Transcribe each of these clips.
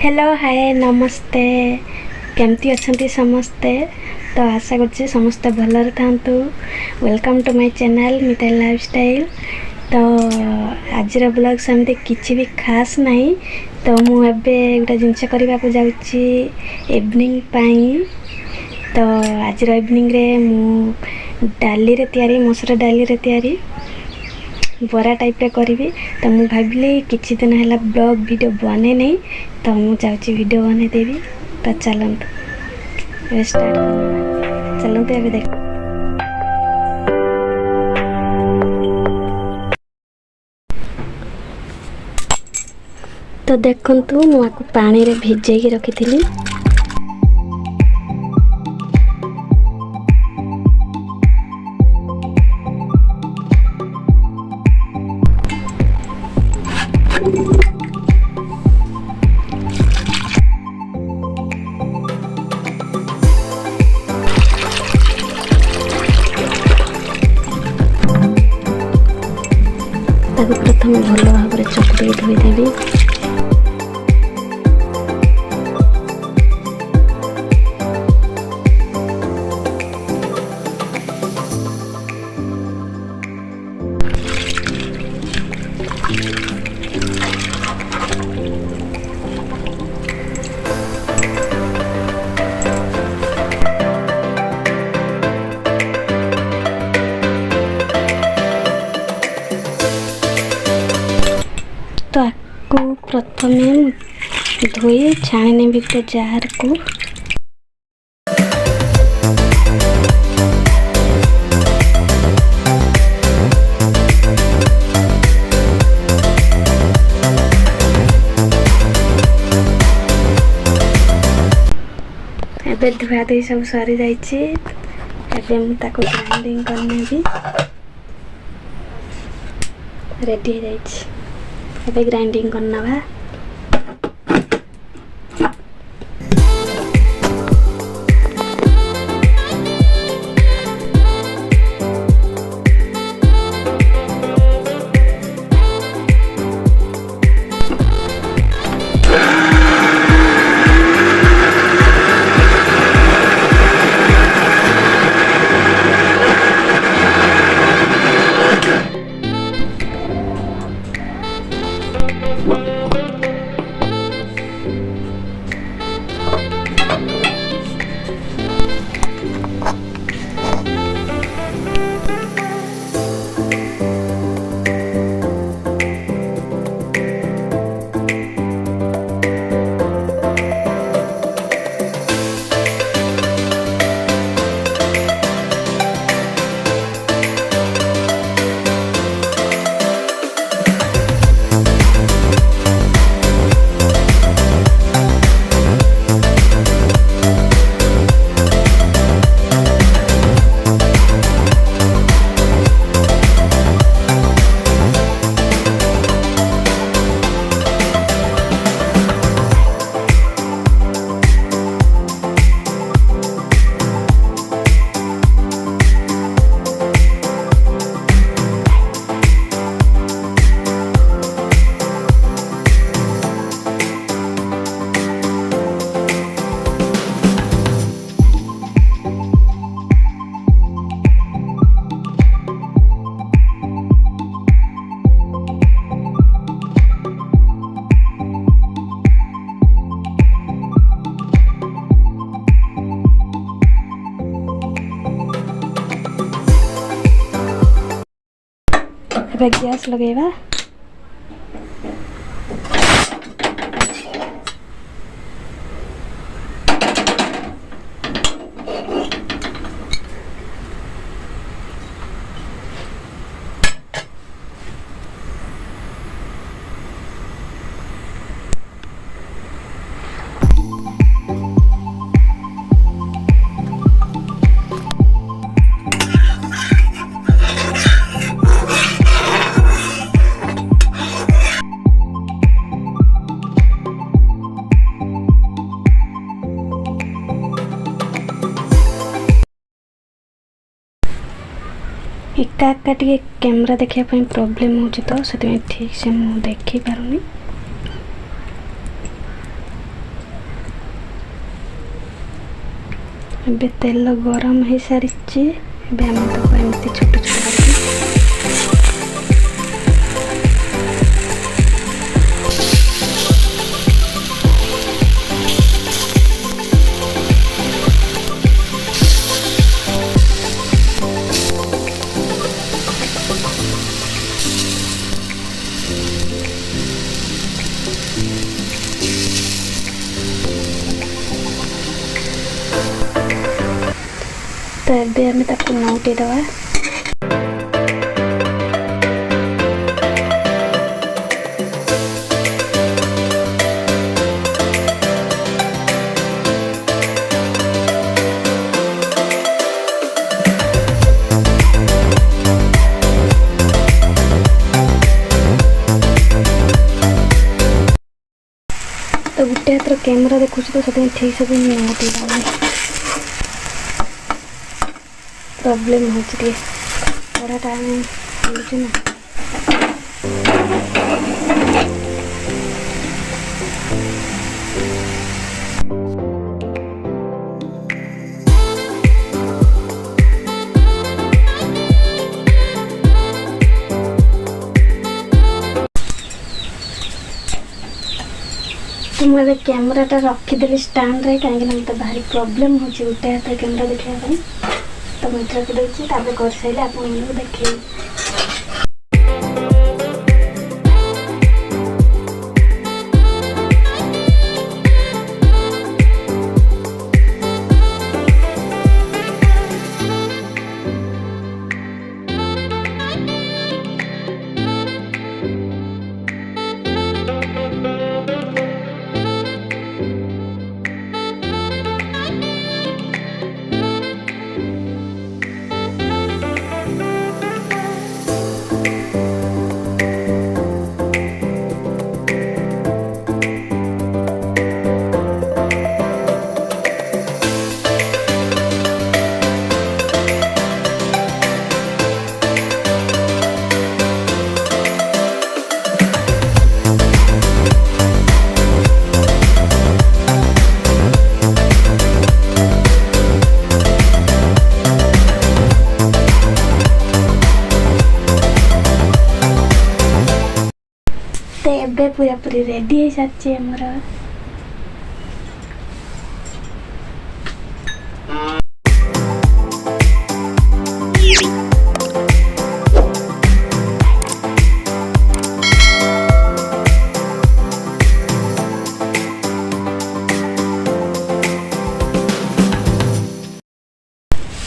Hello hi नमस्ते केमती अच्छा समस्ते। तो आशा कर समस्ते भलरे था। Welcome to my channel Mitali lifestyle. तो आज ब्लॉग सेमती किसी भी खास नहीं। तो मुझे गोटे जिनस करने को जाऊँगी इवनिंग पाई। तो आज इवनिंग रे मु डाली रे तैयारी मसूर डाली रे तैयारी बरा टाइप रे करी। तो मुझे भाविली किसी दिन है ब्लॉग वीडियो बने नहीं तो मुझे जाऊँगी वीडियो बने देवी। तो चलते स्टार्ट करना। चलते अभी देख। तो देखंतु मुझे पानी रे भिजेकी रखी। प्रथम भल भाव चकुड़ी धोईदेवी। तो आपको प्रथमे धोई छाणी ने गोटे जार को। एबे धुआ धुई सब सरी जाइए। एबे मु ताको ग्राइंडिंग करने भी रेडी हो जाइए। अबे ग्राइंडिंग करना बा। एबे गैस लगेगा। एका एका टे कैमरा देखा प्रॉब्लम हो तो से ठीक से मुझे देखी पारुनी। ଏବେ ତେଲ ଗରମ ହେଇସାରିଛି। ଏବେ ଆମେ ତାକୁ ଏମିତି ଛୋଟ ଛୋଟ କରିକି तो ଏବେ ଆମେ ତାକୁ ନଉଟେଇ ଦେବା। तो गोटे हाथ कैमेरा देखुँ तो से ठीक से नौटई पारे प्रॉब्लम हो थोड़ा टाइम ना। तो मुझे कैमराटा रखीदेली स्टैंड रे कहीं मतलब भारी प्रॉब्लम हो गोटे हाथ कैमेरा देखा तो मुझे रखीदे कर सारे आप देखे। तो एबे पूरा पूरी रेडी हो सारी आमर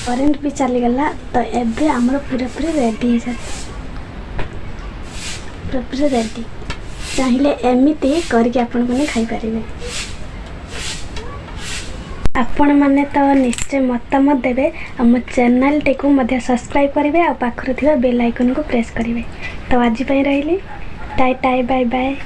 करेंट भी चली गला। तो एबे आमर पूरा पूरी रेडी हो सारी पूरा पूरी रेडी चाहिए एमती करके आपण मैंने खाईपारे। आपण मैंने तो निश्चय मतामत देवे आम चैनल टी को सब्सक्राइब करेंगे और पाखर थी बेल आइकन को प्रेस करेंगे। तो आज रही टाटा बाय बाय।